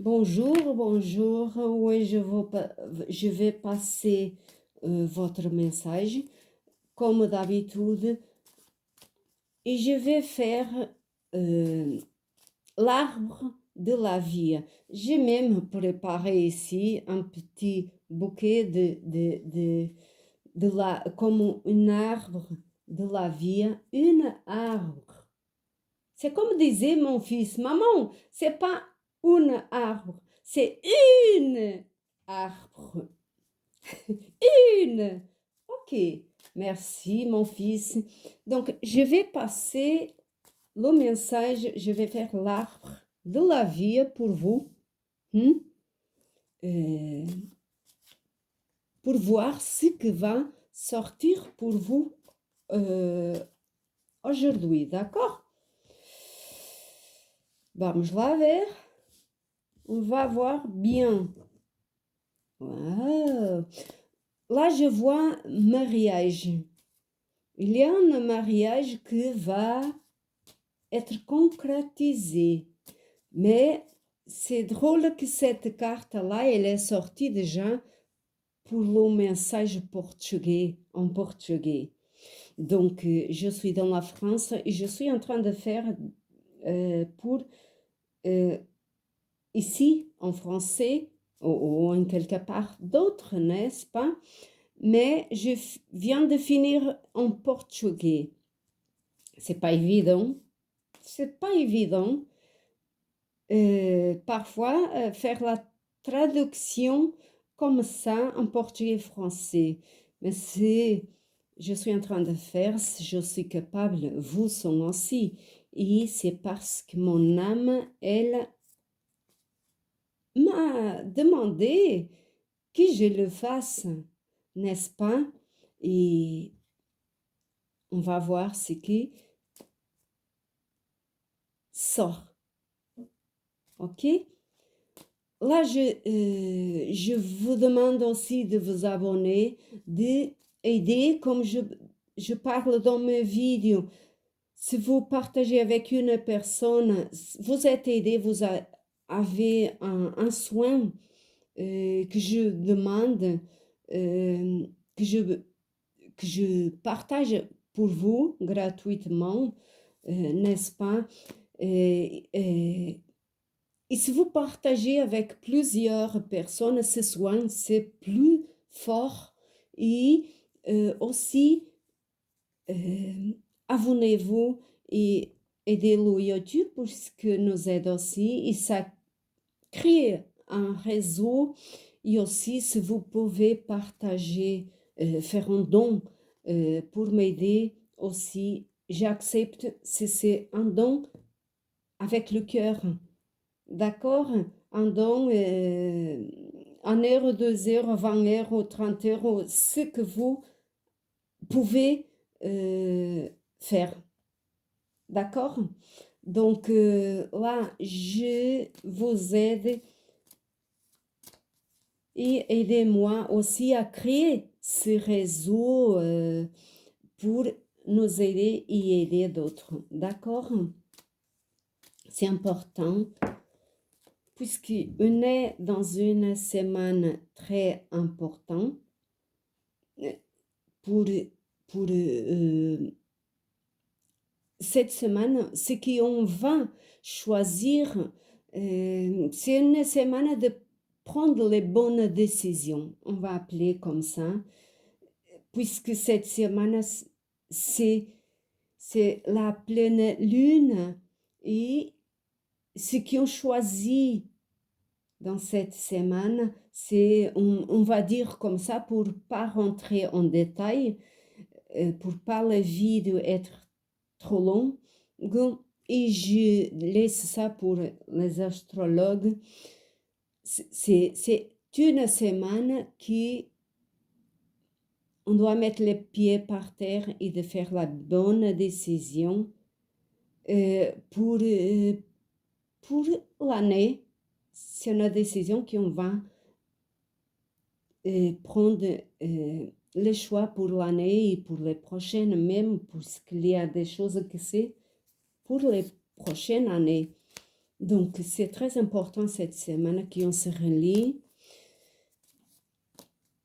Bonjour, bonjour. Oui, je vais passer votre message comme d'habitude et je vais faire euh, l'arbre de la vie. J'ai même préparé ici un petit bouquet comme un arbre de la vie, une arbre. C'est comme disait mon fils, maman, c'est pas un arbre, c'est une arbre. Une. Ok, merci mon fils. Donc, je vais passer le message, je vais faire l'arbre de la vie pour vous, hein, euh, pour voir ce qui va sortir pour vous aujourd'hui, d'accord? Vamos lá ver. On va voir bien. Wow. Là, je vois mariage. Il y a un mariage qui va être concrétisé. Mais c'est drôle que cette carte-là, elle est sortie déjà pour le message portugais, en portugais. Donc, je suis dans la France et je suis en train de faire pour ici en français ou en quelque part d'autre, n'est-ce pas? Mais je viens de finir en portugais. C'est pas évident. C'est pas évident. Parfois, faire la traduction comme ça en portugais-français. Mais si je suis en train de faire, si je suis capable, vous sont aussi. Et c'est parce que mon âme, elle m'a demandé que je le fasse, n'est-ce pas? Et on va voir ce qui sort. OK? Là, je vous demande aussi de vous abonner, d'aider comme je parle dans mes vidéos. Si vous partagez avec une personne, vous êtes aidé, avez un soin que je demande, que je partage pour vous gratuitement, n'est-ce pas? Et si vous partagez avec plusieurs personnes ce soin, c'est plus fort. Et aussi, abonnez-vous et aidez le YouTube puisque nous aide aussi. Et ça crée un réseau. Et aussi, si vous pouvez partager, faire un don pour m'aider aussi, j'accepte si c'est un don avec le cœur. D'accord? Un don, 1 euro, 2 euros, 20 euros, 30 euros, ce que vous pouvez faire. D'accord? Donc là, je vous aide et aidez-moi aussi à créer ce réseau pour nous aider et aider d'autres. D'accord? C'est important puisqu'on est dans une semaine très importante pour, pour cette semaine, ce qu'on va choisir, c'est une semaine de prendre les bonnes décisions, on va appeler comme ça, puisque cette semaine, c'est la pleine lune et ce qu'on choisit dans cette semaine, c'est, on va dire comme ça, pour pas rentrer en détail, pour pas la vidéo être trop longue, et je laisse ça pour les astrologues. C'est une semaine qui on doit mettre les pieds par terre et de faire la bonne décision pour l'année. C'est une décision qu'on va prendre le choix pour l'année et pour les prochaines même, puisqu'il y a des choses que c'est pour les prochaines années. Donc, c'est très important cette semaine qu'on se relie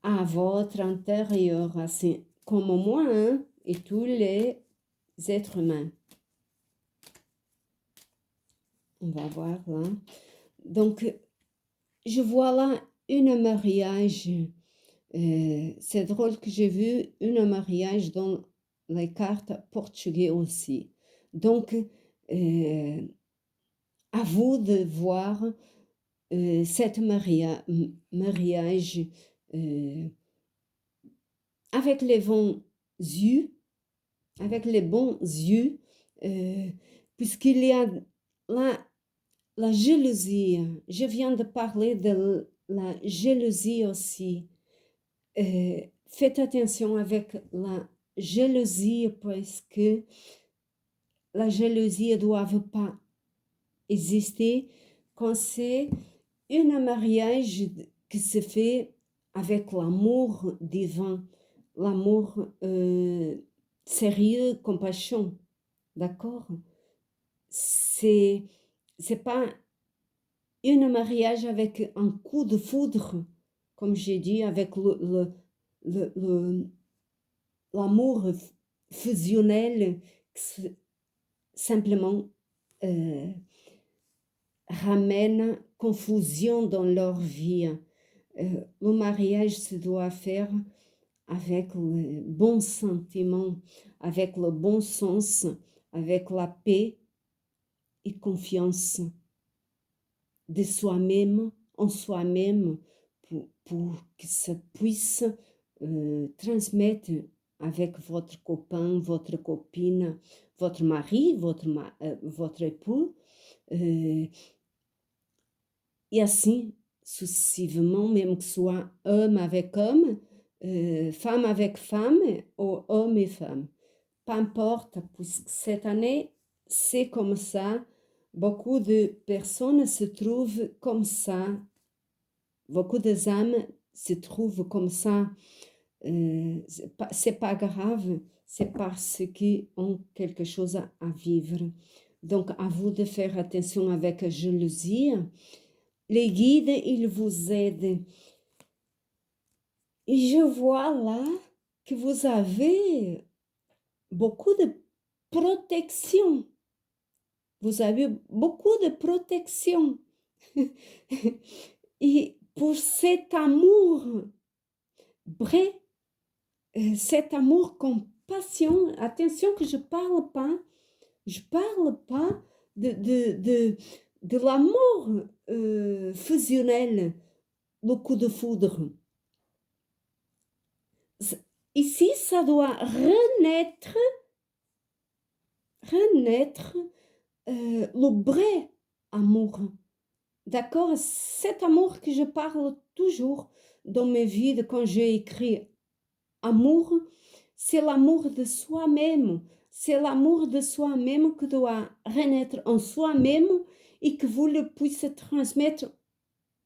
à votre intérieur, comme moi hein, et tous les êtres humains. On va voir là. Donc, je vois là un mariage. C'est drôle que j'ai vu un mariage dans les cartes portugaises aussi. Donc, à vous de voir cette mariage avec les bons yeux, puisqu'il y a la jalousie. Je viens de parler de la jalousie aussi. Faites attention avec la jalousie parce que la jalousie ne doit pas exister quand c'est un mariage qui se fait avec l'amour divin, l'amour sérieux, compassion, d'accord? C'est pas un mariage avec un coup de foudre, comme j'ai dit, avec l'amour fusionnel qui simplement ramène confusion dans leur vie. Le mariage se doit faire avec le bon sentiment, avec le bon sens, avec la paix et confiance de soi-même, en soi-même, pour que ça puisse transmettre avec votre copain, votre copine, votre mari, votre époux, et assim sucessivement, même que ce soit homme avec homme, femme avec femme ou homme et femme. Peu importe, puisque cette année, c'est comme ça. Beaucoup de personnes se trouvent comme ça. Beaucoup d'âmes se trouvent comme ça. C'est pas grave, c'est parce qu'ils ont quelque chose à vivre. Donc, à vous de faire attention avec jalousie. Les guides, ils vous aident. Et je vois là que vous avez beaucoup de protection. Vous avez beaucoup de protection. Et pour cet amour vrai, cet amour compassion, attention que je parle pas de l'amour fusionnel, le coup de foudre. Ici, ça doit renaître le vrai amour. D'accord? Cet amour que je parle toujours dans mes vides quand j'ai écrit amour, c'est l'amour de soi-même. C'est l'amour de soi-même qui doit renaître en soi-même et que vous le puissiez transmettre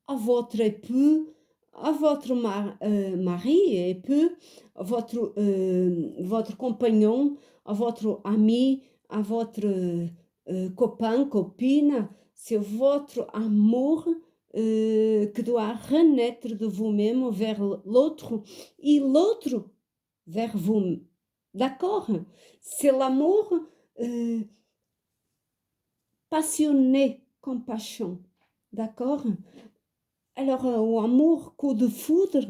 à votre époux, à votre mari et époux, à votre compagnon, à votre ami, à votre copain, copine. C'est votre amour qui doit renaître de vous-même vers l'autre et l'autre vers vous. D'accord? C'est l'amour passionné, compassion. D'accord? Alors, au amour, coup de foudre,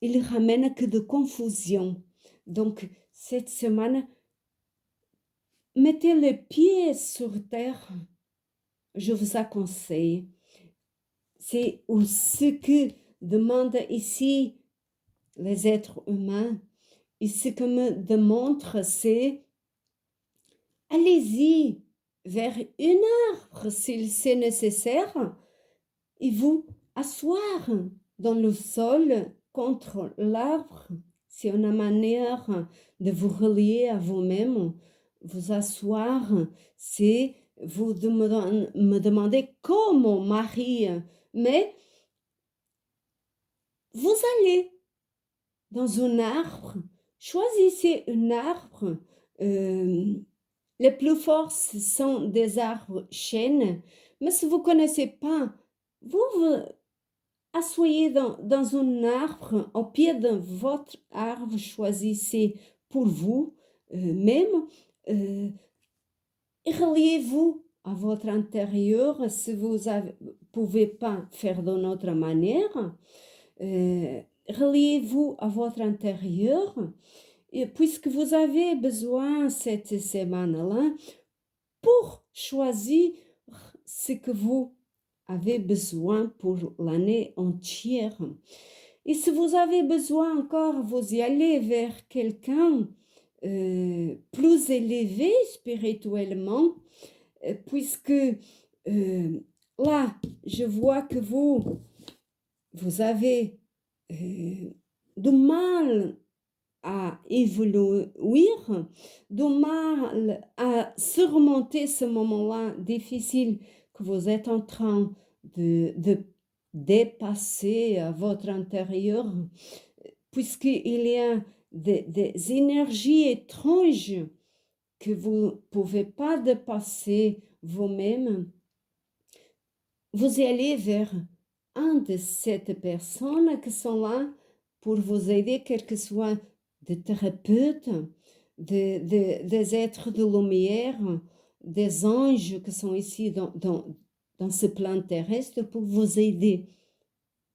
il ramène que de confusion. Donc, cette semaine, mettez les pieds sur terre, je vous conseille. C'est ce que demandent ici les êtres humains. Et ce que me démontre, c'est allez-y vers un arbre s'il c'est nécessaire et vous asseoir dans le sol contre l'arbre. C'est une manière de vous relier à vous-même. Vous asseoir, c'est vous me demander comment Marie, mais vous allez dans un arbre, choisissez un arbre Les plus forts, ce sont des arbres chênes, mais si vous ne connaissez pas, vous asseyez dans un arbre, au pied de votre arbre, choisissez pour vous même, et reliez-vous à votre intérieur si vous ne pouvez pas faire d'une autre manière. Reliez-vous à votre intérieur, et puisque vous avez besoin cette semaine-là pour choisir ce que vous avez besoin pour l'année entière. Et si vous avez besoin encore, vous y allez vers quelqu'un plus élevé spirituellement, puisque là, je vois que vous avez du mal à évoluer, du mal à surmonter ce moment-là difficile que vous êtes en train de dépasser à votre intérieur, puisqu'il y a des énergies étranges que vous ne pouvez pas dépasser vous-même. Vous allez vers un de ces personnes qui sont là pour vous aider, quel que soit des thérapeutes, des êtres de lumière, des anges qui sont ici dans ce plan terrestre pour vous aider.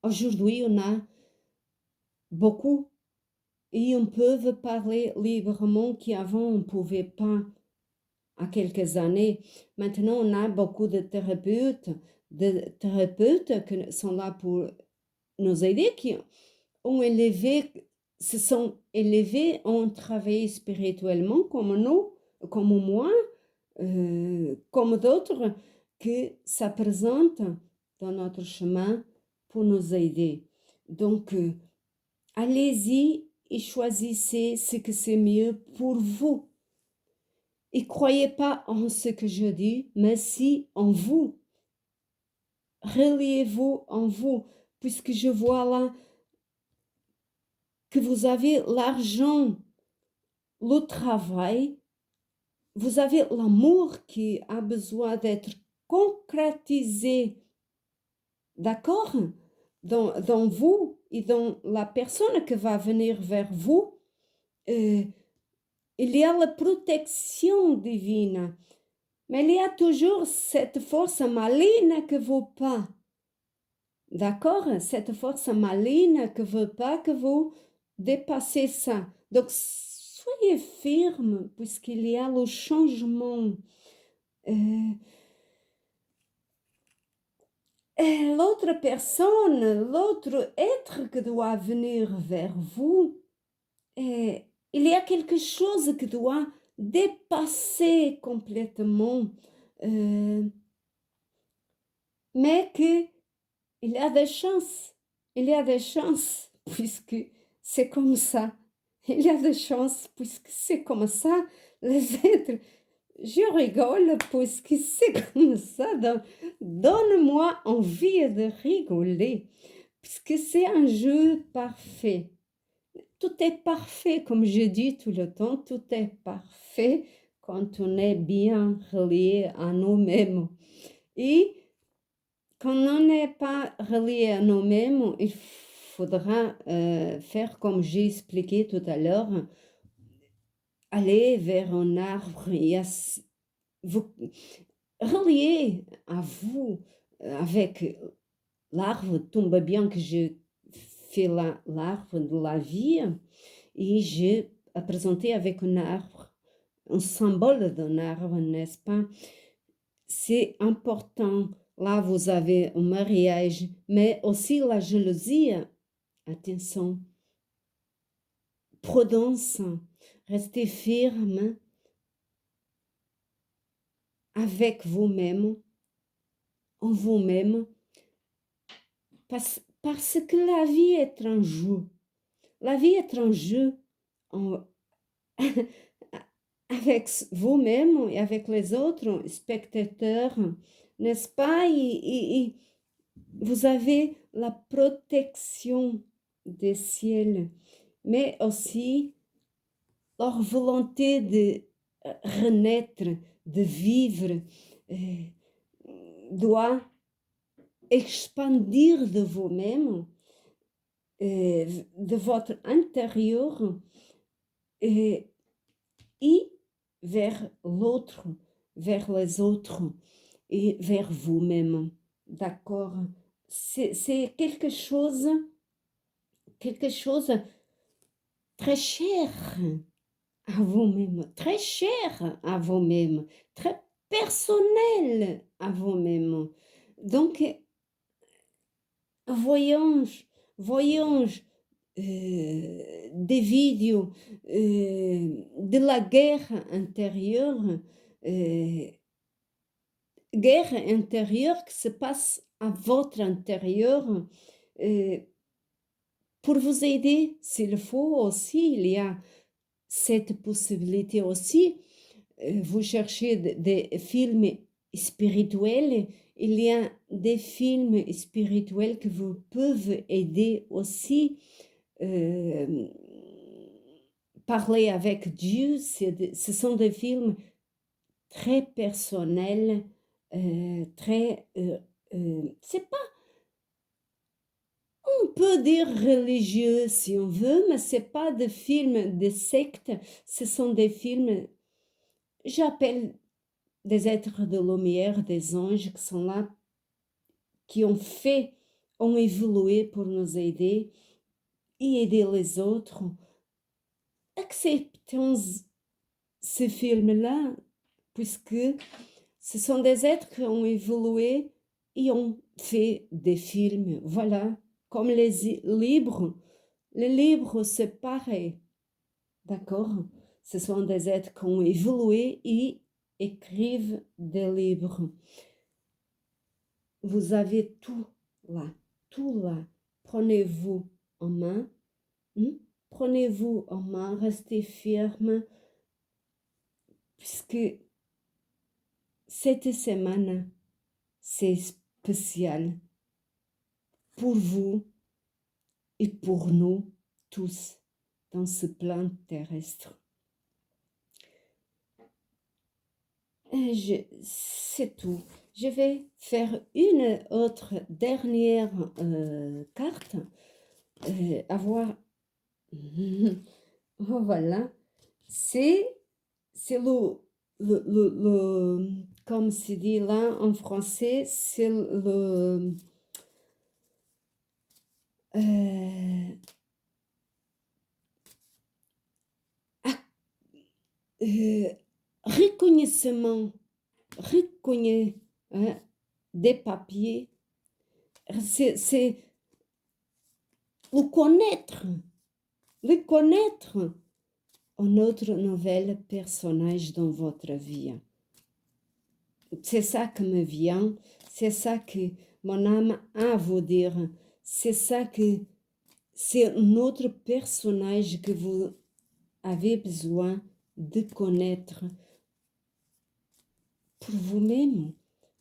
Aujourd'hui, on a beaucoup et on peut parler librement qu'avant on ne pouvait pas à quelques années. Maintenant, on a beaucoup de thérapeutes qui sont là pour nous aider, qui ont se sont élevés, ont travaillé spirituellement comme nous, comme moi, comme d'autres, que ça présente dans notre chemin pour nous aider. Donc, allez-y et choisissez ce que c'est mieux pour vous. Et croyez pas en ce que je dis, mais si en vous. Reliez-vous en vous, puisque je vois là que vous avez l'argent, le travail, vous avez l'amour qui a besoin d'être concrétisé, d'accord, dans vous et dans la personne qui va venir vers vous. Il y a la protection divine, mais il y a toujours cette force maligne qui ne veut pas. D'accord? Cette force maligne qui ne veut pas que vous dépassez ça. Donc, soyez ferme, puisqu'il y a le changement. L'autre personne, l'autre être qui doit venir vers vous, il y a quelque chose qui doit dépasser complètement, mais qu'il y a des chances. Il y a des chances, puisque c'est comme ça. Il y a des chances, puisque c'est comme ça. Les êtres, je rigole, puisque c'est comme ça. Donne-moi envie de rigoler, puisque c'est un jeu parfait. Tout est parfait, comme je dis tout le temps, tout est parfait quand on est bien relié à nous-mêmes. Et quand on n'est pas relié à nous-mêmes, il faudra faire comme j'ai expliqué tout à l'heure, aller vers un arbre et vous relier à vous avec l'arbre. Tombe bien que je fais l'arbre de la vie et je présenté avec un arbre, un symbole d'un arbre, n'est-ce pas? C'est important. Là, vous avez un mariage, mais aussi la jalousie. Attention. Prudence. Restez ferme avec vous-même, en vous-même, parce que la vie est un jeu. La vie est un jeu avec vous-même et avec les autres spectateurs, n'est-ce pas? Et vous avez la protection des ciels, mais aussi leur volonté de renaître, de vivre, doit expandir de vous-même, de votre intérieur, et vers l'autre, vers les autres et vers vous-même. D'accord? C'est quelque chose très cher à vous-même, très cher à vous-même, très personnel à vous-même. Donc, voyons, voyons des vidéos de la euh, guerre intérieure qui se passe à votre intérieur, euh, pour vous aider s'il faut aussi. Il y a cette possibilité aussi. Vous cherchez des films spirituels, il y a des films spirituels qui vous peuvent aider aussi. euh, Parler avec Dieu, ce sont des films très personnels, très, c'est pas, on peut dire religieux si on veut, mais c'est pas des films de secte, ce sont des films, j'appelle des êtres de lumière, des anges qui sont là, qui ont évolué pour nous aider et aider les autres. Acceptons ce film-là, puisque ce sont des êtres qui ont évolué et ont fait des films. Voilà, comme les livres. Les livres, c'est pareil. D'accord? Ce sont des êtres qui ont évolué et écrivent des livres. Vous avez tout là, tout là. Prenez-vous en main. Prenez-vous en main, restez ferme, puisque cette semaine, c'est spécial pour vous et pour nous tous dans ce plan terrestre. C'est tout. Je vais faire une autre dernière carte. Avoir. Voilà. C'est comme c'est dit là en français, c'est reconnaissement, hein, des papiers. C'est le connaître un autre nouvel personnage dans votre vie. C'est ça qui me vient, c'est ça que mon âme a à vous dire, c'est ça que c'est un autre personnage que vous avez besoin de connaître pour vous-même,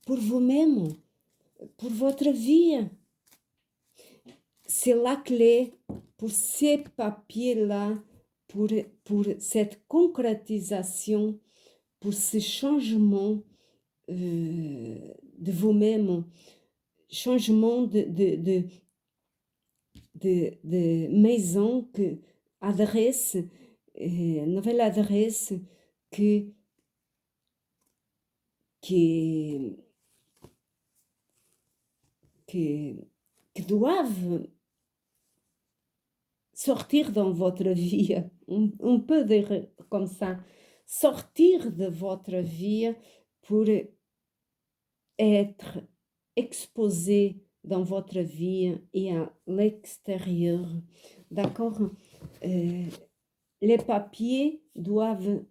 pour vous-même, pour votre vie. C'est la clé pour ces papiers-là, pour cette concrétisation, pour ce changement de vous-même, changement de maison, adresse, nouvelle adresse qui, qui doivent sortir dans votre vie. On peut dire comme ça, sortir de votre vie pour être exposé dans votre vie et à l'extérieur. D'accord? Les papiers doivent,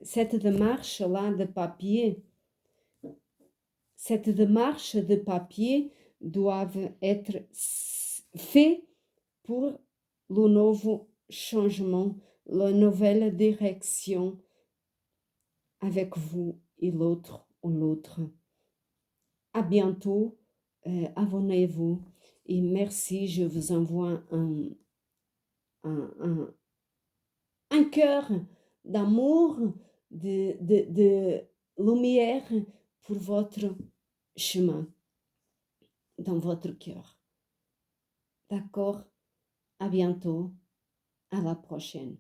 cette démarche-là de papier, cette démarche de papier doivent être faits pour le nouveau changement, la nouvelle direction avec vous et l'autre ou l'autre. À bientôt, abonnez-vous et merci, je vous envoie un cœur d'amour, de lumière pour votre chemin dans votre cœur. D'accord? À bientôt. À la prochaine.